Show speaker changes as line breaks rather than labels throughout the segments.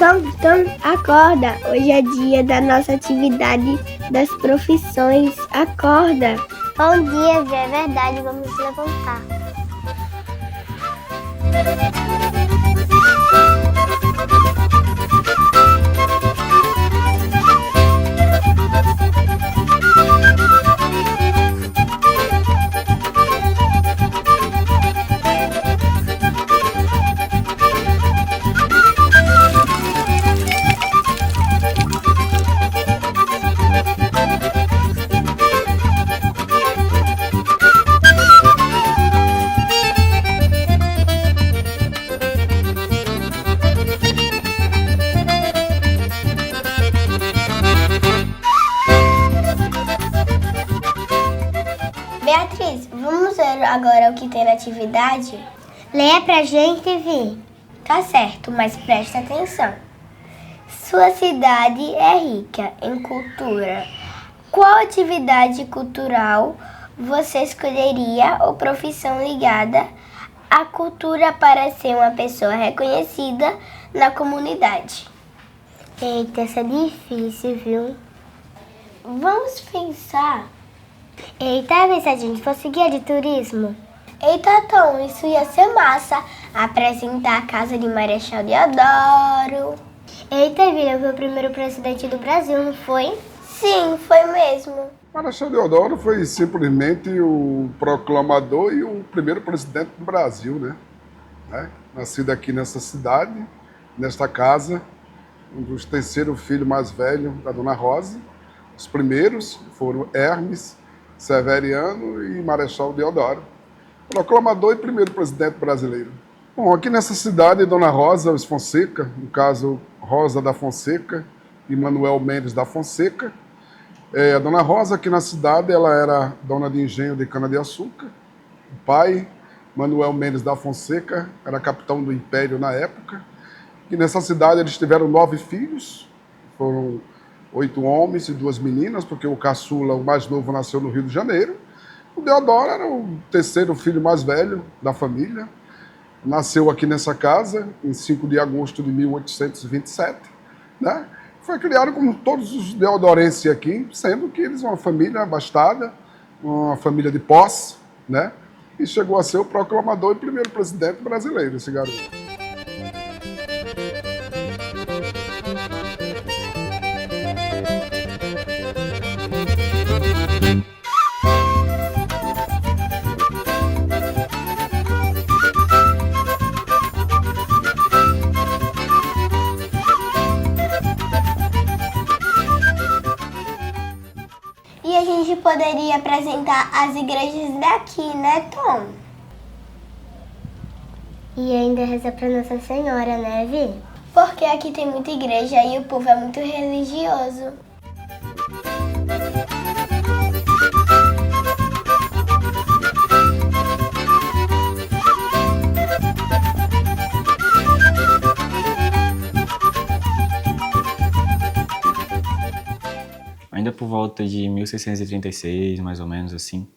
Tom, acorda! Hoje é dia da nossa atividade das profissões. Acorda!
Bom dia, Zé, é verdade, vamos levantar.
Beatriz, vamos ver agora o que tem na atividade?
Leia pra gente ver.
Tá certo, mas presta atenção. Sua cidade é rica em cultura. Qual atividade cultural você escolheria ou profissão ligada à cultura para ser uma pessoa reconhecida na comunidade?
Eita, essa é difícil, viu?
Vamos pensar.
Eita, vê se a gente fosse guia de turismo.
Eita, Tom, isso ia ser massa. Apresentar a casa de Marechal Deodoro.
Eita, Vila, foi o primeiro presidente do Brasil, não foi?
Sim, foi mesmo.
Marechal Deodoro foi simplesmente o proclamador e o primeiro presidente do Brasil, né? Nascido aqui nessa cidade, nesta casa, um dos terceiros filhos mais velhos da Dona Rosa. Os primeiros foram Hermes, Severiano e Marechal Deodoro. Proclamador e primeiro presidente brasileiro. Bom, aqui nessa cidade, Dona Rosa Fonseca, no caso Rosa da Fonseca e Manuel Mendes da Fonseca. A Dona Rosa, aqui na cidade, ela era dona de engenho de cana-de-açúcar. O pai, Manuel Mendes da Fonseca, era capitão do Império na época. E nessa cidade eles tiveram 9 filhos, foram 8 homens e 2 meninas, porque o caçula, o mais novo, nasceu no Rio de Janeiro. O Deodoro era o terceiro filho mais velho da família. Nasceu aqui nessa casa, em 5 de agosto de 1827, né? Foi criado como todos os deodorenses aqui, sendo que eles uma família abastada, uma família de posse, né? E chegou a ser o proclamador e primeiro presidente brasileiro, esse garoto.
E a gente poderia apresentar as igrejas daqui, né, Tom?
E ainda reza pra Nossa Senhora, né, Vi?
Porque aqui tem muita igreja e o povo é muito religioso.
Ainda por volta de 1636, mais ou menos assim,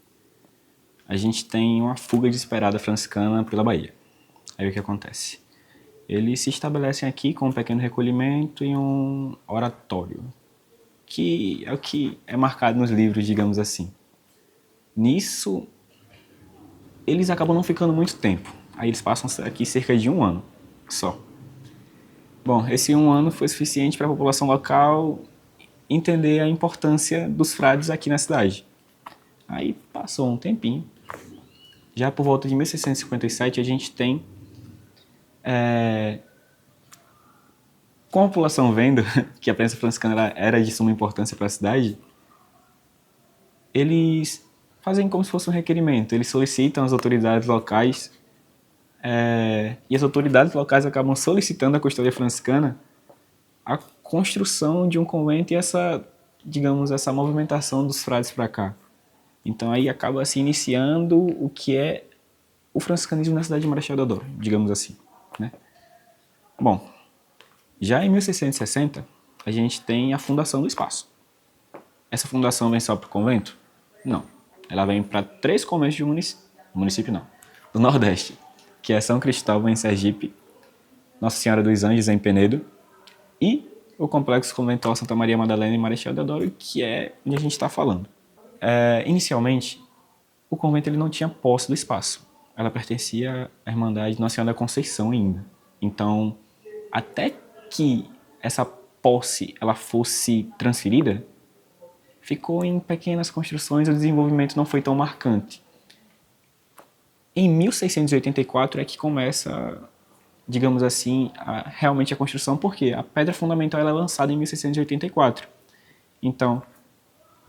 a gente tem uma fuga desesperada franciscana pela Bahia. Aí o que acontece? Eles se estabelecem aqui com um pequeno recolhimento e um oratório, que é o que é marcado nos livros, digamos assim. Nisso, eles acabam não ficando muito tempo. Aí eles passam aqui cerca de 1 ano só. Bom, esse 1 ano foi suficiente para a população local entender a importância dos frades aqui na cidade. Aí passou um tempinho. Já por volta de 1657 a gente tem, com a população vendo que a presença franciscana era de suma importância para a cidade, eles fazem como se fosse um requerimento. Eles solicitam às autoridades locais, e as autoridades locais acabam solicitando à custódia franciscana a construção de um convento e essa movimentação dos frades para cá. Então aí acaba se iniciando o que é o franciscanismo na cidade de Marechal Deodoro, digamos assim, né? Bom, já em 1660 a gente tem a fundação do espaço. Essa fundação vem só para o convento? Não. Ela vem para 3 conventos de município não, do Nordeste, que é São Cristóvão em Sergipe, Nossa Senhora dos Anjos em Penedo e o Complexo Conventual Santa Maria Madalena e Marechal Deodoro, que é onde a gente está falando. Inicialmente, o convento ele não tinha posse do espaço. Ela pertencia à Irmandade Nossa Senhora da Conceição ainda. Então, até que essa posse ela fosse transferida, ficou em pequenas construções, o desenvolvimento não foi tão marcante. Em 1684 é que começa, digamos assim, realmente a construção, porque a pedra fundamental ela é lançada em 1684. Então,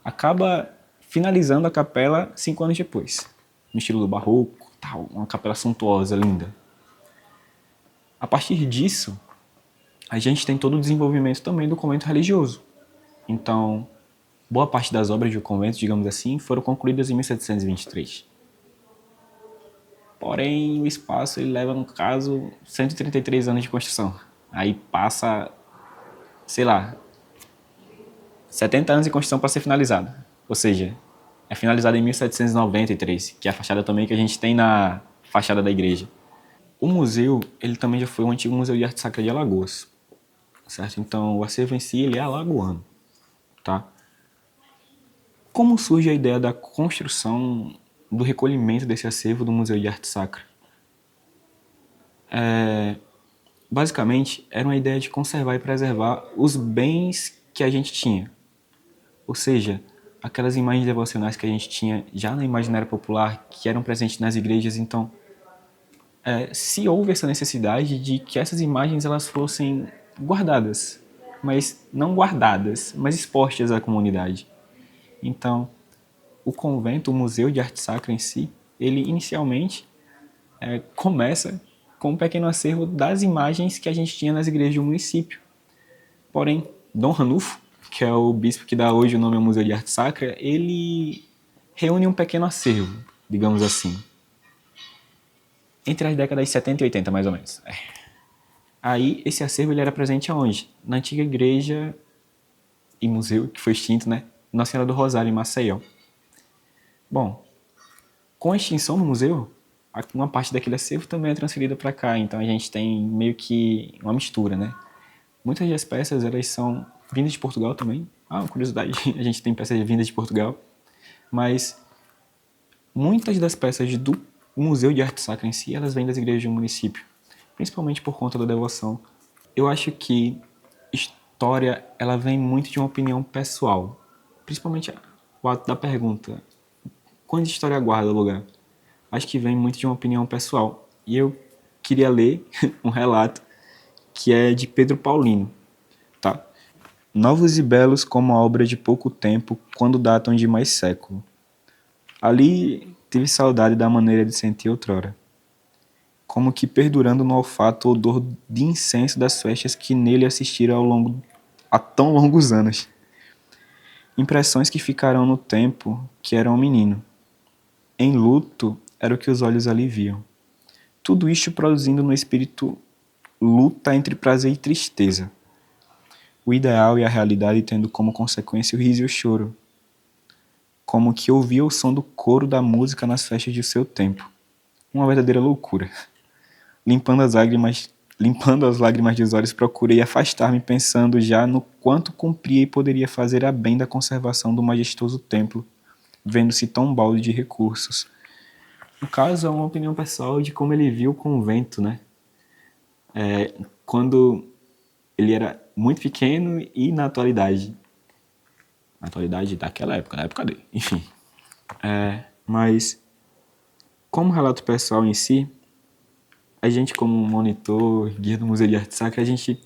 acaba finalizando a capela 5 anos depois, no estilo do barroco, tal, uma capela suntuosa, linda. A partir disso, a gente tem todo o desenvolvimento também do convento religioso. Então, boa parte das obras do convento, digamos assim, foram concluídas em 1723. Porém, o espaço ele leva, no caso, 133 anos de construção. Aí passa, sei lá, 70 anos de construção para ser finalizada. Ou seja, é finalizada em 1793, que é a fachada também que a gente tem na fachada da igreja. O museu, ele também já foi um antigo Museu de Arte Sacra de Alagoas, certo? Então, o acervo em si, ele é alagoano, tá? Como surge a ideia da construção, do recolhimento desse acervo do Museu de Arte Sacra? Basicamente, era uma ideia de conservar e preservar os bens que a gente tinha. Ou seja, aquelas imagens devocionais que a gente tinha já no imaginário popular, que eram presentes nas igrejas. Então, se houve essa necessidade de que essas imagens elas fossem guardadas, mas não guardadas, mas expostas à comunidade. Então, o convento, o Museu de Arte Sacra em si, ele inicialmente começa com um pequeno acervo das imagens que a gente tinha nas igrejas do município. Porém, Dom Ranulfo, que é o bispo que dá hoje o nome ao Museu de Arte Sacra, ele reúne um pequeno acervo, digamos assim, entre as décadas de 70 e 80, mais ou menos. Aí, esse acervo ele era presente aonde? Na antiga igreja e museu, que foi extinto, né? Nossa Senhora do Rosário, em Maceió. Bom, com a extinção do museu, uma parte daquele acervo também é transferida para cá. Então, a gente tem meio que uma mistura, né? Muitas das peças, elas são vindas de Portugal também. Uma curiosidade, a gente tem peças vindas de Portugal. Mas muitas das peças do Museu de Arte Sacra em si, elas vêm das igrejas do município, principalmente por conta da devoção. Eu acho que história, ela vem muito de uma opinião pessoal, principalmente o ato da pergunta, quando a história guarda o lugar? Acho que vem muito de uma opinião pessoal. E eu queria ler um relato que é de Pedro Paulino, tá? Novos e belos como a obra de pouco tempo, quando datam de mais século. Ali tive saudade da maneira de sentir outrora, como que perdurando no olfato o odor de incenso das festas que nele assistiram há tão longos anos. Impressões que ficarão no tempo que era um menino. Em luto era o que os olhos ali viam. Tudo isto produzindo no espírito luta entre prazer e tristeza. O ideal e a realidade tendo como consequência o riso e o choro. Como que ouvia o som do coro da música nas festas de seu tempo. Uma verdadeira loucura. Limpando as lágrimas dos olhos, procurei afastar-me pensando já no quanto cumpria e poderia fazer a bem da conservação do majestoso templo, vendo-se tão balde de recursos. No caso, é uma opinião pessoal de como ele viu o convento, né? Quando ele era muito pequeno e na atualidade. Na atualidade daquela época, na época dele, enfim. Mas, como relato pessoal em si, a gente como monitor, guia do Museu de Arte Sacra, a gente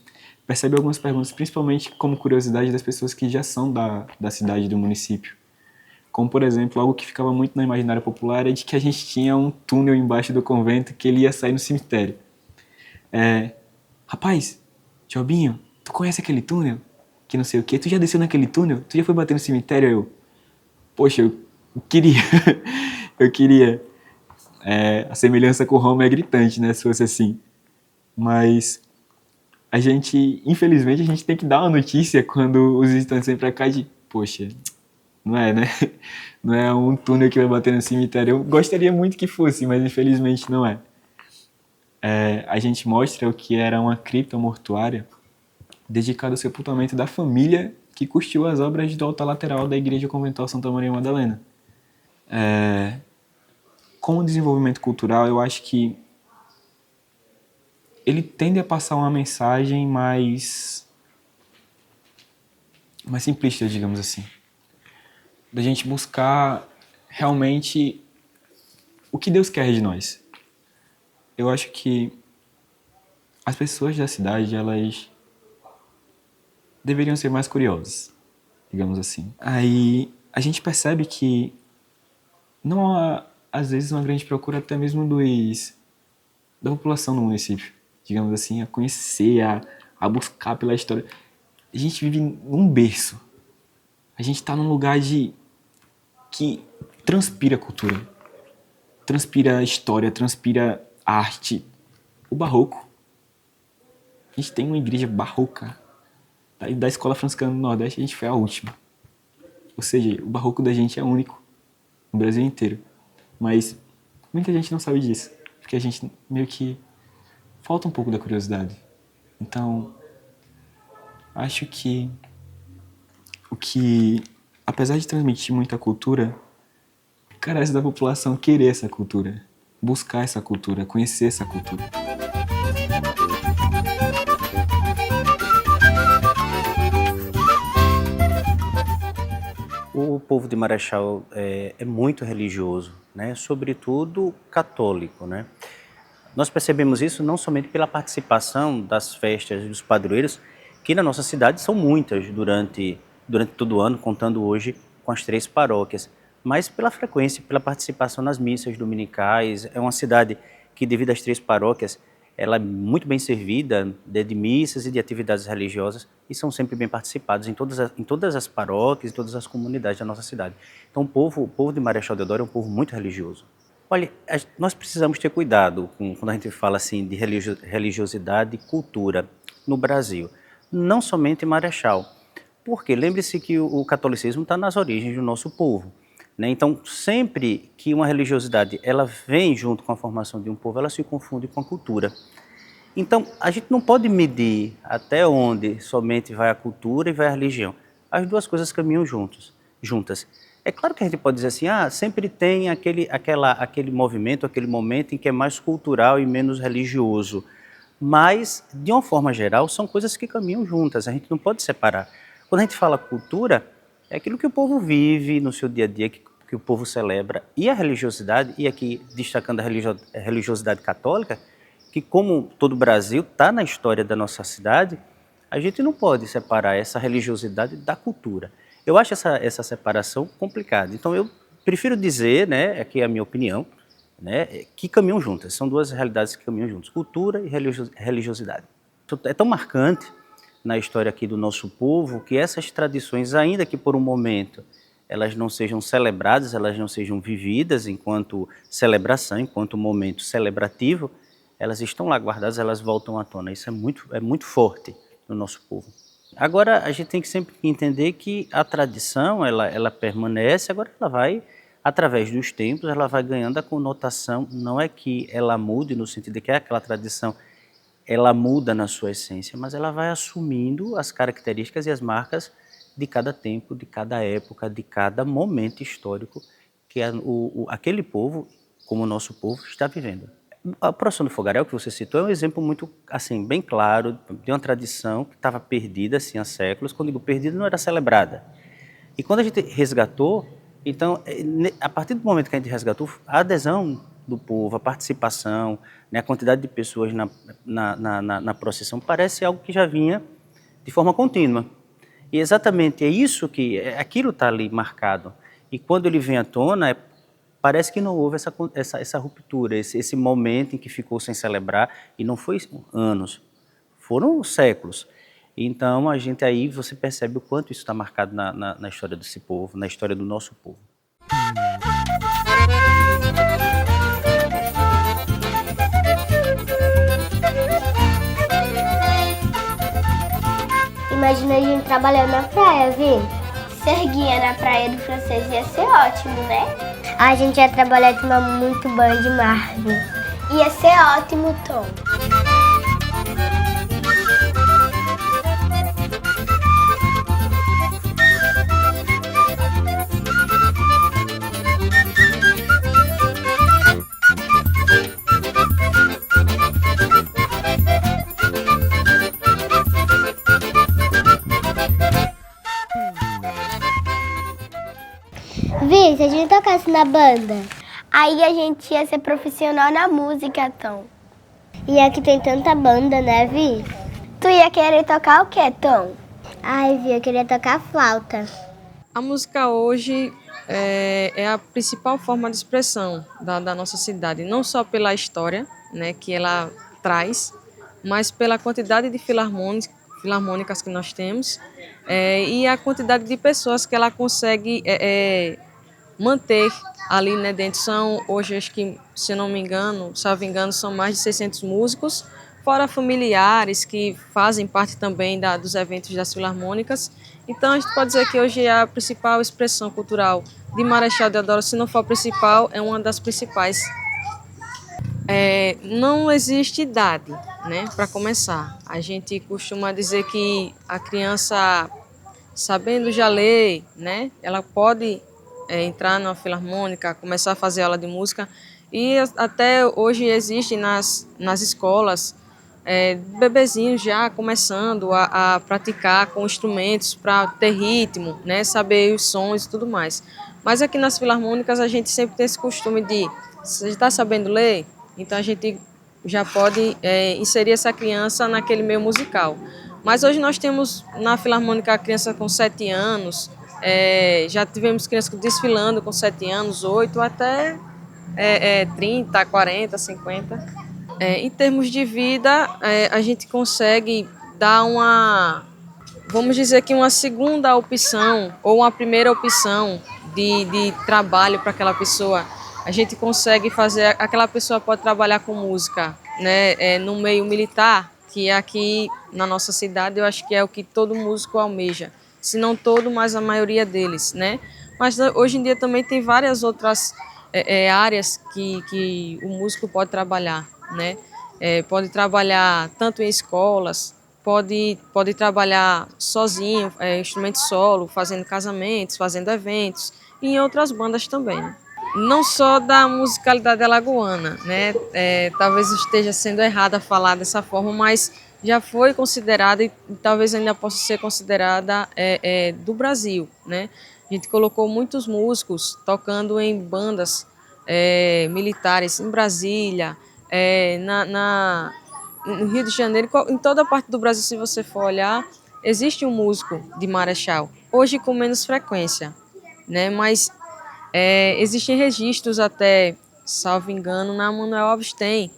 percebe algumas perguntas, principalmente como curiosidade das pessoas que já são da cidade, do município. Como, por exemplo, algo que ficava muito na imaginária popular é de que a gente tinha um túnel embaixo do convento que ele ia sair no cemitério. Rapaz, Jobinho, tu conhece aquele túnel? Que não sei o quê. Tu já desceu naquele túnel? Tu já foi bater no cemitério? Poxa, eu queria. Eu queria. A semelhança com Roma é gritante, né? Se fosse assim. Mas infelizmente, a gente tem que dar uma notícia quando os visitantes vêm pra cá de, poxa, não é, né? Não é um túnel que vai bater no cemitério. Eu gostaria muito que fosse, mas infelizmente não é. A gente mostra o que era uma cripta mortuária dedicado ao sepultamento da família que custou as obras do altar lateral da Igreja Conventual Santa Maria Madalena. Como desenvolvimento cultural, eu acho que ele tende a passar uma mensagem mais simplista, digamos assim. Da gente buscar realmente o que Deus quer de nós. Eu acho que as pessoas da cidade, elas deveriam ser mais curiosas, digamos assim. Aí a gente percebe que não há, às vezes, uma grande procura até mesmo da população do município, digamos assim, a conhecer, a buscar pela história. A gente vive num berço. A gente está num lugar que transpira cultura, transpira história, transpira arte. O barroco. A gente tem uma igreja barroca. Da Escola Franciscana do Nordeste, a gente foi a última. Ou seja, o barroco da gente é único no Brasil inteiro. Mas muita gente não sabe disso, porque a gente meio que falta um pouco da curiosidade. Então, acho que apesar de transmitir muita cultura, carece da população querer essa cultura, buscar essa cultura, conhecer essa cultura.
O povo de Marechal é muito religioso, né? Sobretudo católico, né? Nós percebemos isso não somente pela participação das festas dos padroeiros, que na nossa cidade são muitas durante todo o ano, contando hoje com as 3 paróquias, mas pela frequência, pela participação nas missas dominicais. É uma cidade que, devido às 3 paróquias, ela é muito bem servida de missas e de atividades religiosas e são sempre bem participados em todas as paróquias, em todas as comunidades da nossa cidade. Então o povo de Marechal Deodoro é um povo muito religioso. Olha, nós precisamos ter cuidado quando a gente fala assim de religiosidade e cultura no Brasil, não somente em Marechal, porque lembre-se que o catolicismo está nas origens do nosso povo, né? Então, sempre que uma religiosidade ela vem junto com a formação de um povo, ela se confunde com a cultura. Então, a gente não pode medir até onde somente vai a cultura e vai a religião. As duas coisas caminham juntas. É claro que a gente pode dizer assim, sempre tem aquele movimento, aquele momento em que é mais cultural e menos religioso. Mas, de uma forma geral, são coisas que caminham juntas, a gente não pode separar. Quando a gente fala cultura, é aquilo que o povo vive no seu dia a dia, que o povo celebra. E a religiosidade, e aqui destacando a religiosidade católica, que como todo o Brasil está na história da nossa cidade, a gente não pode separar essa religiosidade da cultura. Eu acho essa separação complicada. Então eu prefiro dizer, né, aqui é a minha opinião, né, que caminham juntas. São duas realidades que caminham juntas, cultura e religiosidade. É tão marcante na história aqui do nosso povo que essas tradições, ainda que por um momento elas não sejam celebradas, elas não sejam vividas enquanto celebração, enquanto momento celebrativo, elas estão lá guardadas, elas voltam à tona. Isso é muito forte no nosso povo. Agora, a gente tem que sempre entender que a tradição, ela permanece, agora ela vai, através dos tempos, ela vai ganhando a conotação, não é que ela mude no sentido de que aquela tradição ela muda na sua essência, mas ela vai assumindo as características e as marcas de cada tempo, de cada época, de cada momento histórico que aquele povo, como o nosso povo, está vivendo. A procissão do fogaréu que você citou é um exemplo muito, assim, bem claro de uma tradição que estava perdida assim, há séculos. Quando digo perdida, não era celebrada. E quando a gente resgatou, então, a partir do momento que a gente resgatou, a adesão do povo, a participação, né, a quantidade de pessoas na procissão parece algo que já vinha de forma contínua. E exatamente é isso aquilo está ali marcado. E quando ele vem à tona, parece que não houve essa ruptura, esse momento em que ficou sem celebrar, e não foi anos, foram séculos. Então, você percebe o quanto isso está marcado na história desse povo, na história do nosso povo.
Imagina a gente trabalhando na praia, Vi.
Ser guia na Praia do Francês ia ser ótimo, né?
A gente ia trabalhar e tomar muito banho de mar, Vi.
Ia ser ótimo, Tom.
se a gente tocasse na banda?
Aí a gente ia ser profissional na música, Tom.
E aqui tem tanta banda, né, Vi?
Tu ia querer tocar o quê, Tom?
Ai, Vi, eu queria tocar flauta.
A música hoje é a principal forma de expressão da nossa cidade, não só pela história, né, que ela traz, mas pela quantidade de filarmônicas que nós temos e a quantidade de pessoas que ela consegue manter ali, né, dentro. São, hoje, acho que, se não me engano, salvo engano, são mais de 600 músicos, fora familiares que fazem parte também dos eventos das filarmônicas. Então, a gente pode dizer que hoje é a principal expressão cultural de Marechal Deodoro, se não for a principal, é uma das principais. Não existe idade, né, para começar. A gente costuma dizer que a criança, sabendo já ler, né, ela pode entrar na filarmônica, começar a fazer aula de música, e até hoje existe nas escolas bebezinhos já começando a praticar com instrumentos para ter ritmo, né, saber os sons e tudo mais. Mas aqui nas filarmônicas a gente sempre tem esse costume de, você está sabendo ler? Então a gente já pode inserir essa criança naquele meio musical. Mas hoje nós temos na filarmônica a criança com 7 anos, já tivemos crianças desfilando com 7 anos, 8, até 30, 40, 50. Em termos de vida, a gente consegue dar vamos dizer que uma segunda opção ou uma primeira opção de trabalho para aquela pessoa. A gente consegue fazer, aquela pessoa pode trabalhar com música, né, no meio militar, que aqui na nossa cidade eu acho que é o que todo músico almeja, se não todo, mas a maioria deles, né? Mas hoje em dia também tem várias outras áreas que o músico pode trabalhar, né? Pode trabalhar tanto em escolas, pode trabalhar sozinho, instrumento solo, fazendo casamentos, fazendo eventos, e em outras bandas também, né? Não só da musicalidade alagoana, né? Talvez esteja sendo errado falar dessa forma, mas já foi considerada e talvez ainda possa ser considerada do Brasil, né? A gente colocou muitos músicos tocando em bandas militares em Brasília, no Rio de Janeiro, em toda a parte do Brasil, se você for olhar, existe um músico de Marechal, hoje com menos frequência, né? Mas existem registros até, salvo engano, na Manuel Alves tem,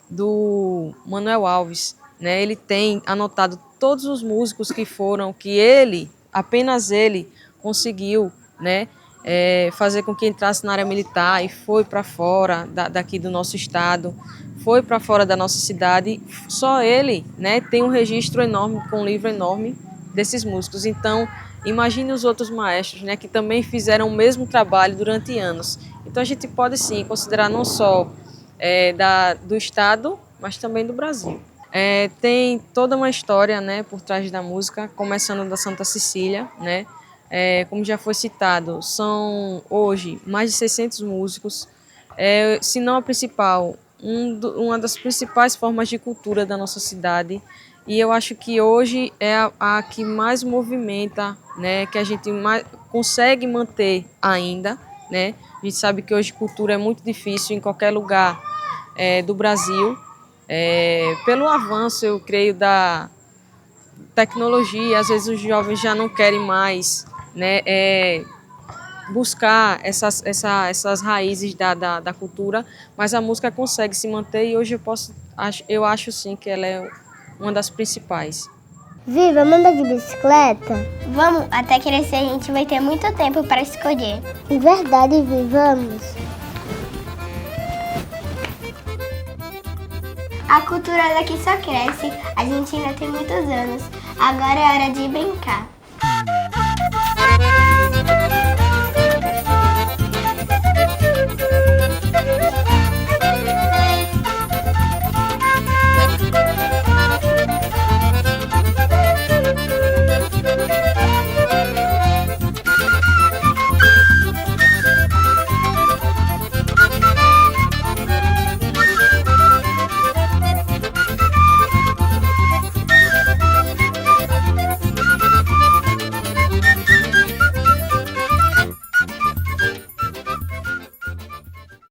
do Manuel Alves, né? Ele tem anotado todos os músicos que ele, apenas ele, conseguiu, né, fazer com que entrasse na área militar e foi para fora daqui do nosso estado, foi para fora da nossa cidade. Só ele, né, tem um registro enorme, com um livro enorme desses músicos. Então, imagine os outros maestros, né, que também fizeram o mesmo trabalho durante anos. Então, a gente pode sim considerar não só do estado, mas também do Brasil. Tem toda uma história, né, por trás da música, começando da Santa Cecília, né? Como já foi citado, são hoje mais de 600 músicos, se não a principal, uma das principais formas de cultura da nossa cidade, e eu acho que hoje é a que mais movimenta, né, que a gente mais consegue manter ainda, né? A gente sabe que hoje cultura é muito difícil em qualquer lugar do Brasil, pelo avanço, eu creio, da tecnologia. Às vezes os jovens já não querem mais, né, buscar essas raízes da cultura, mas a música consegue se manter e hoje eu acho sim que ela é uma das principais.
Vi, vamos andar de bicicleta?
Vamos, até crescer a gente vai ter muito tempo para escolher.
Em verdade, Vi, vamos.
A cultura daqui só cresce, a gente ainda tem muitos anos. Agora é hora de brincar.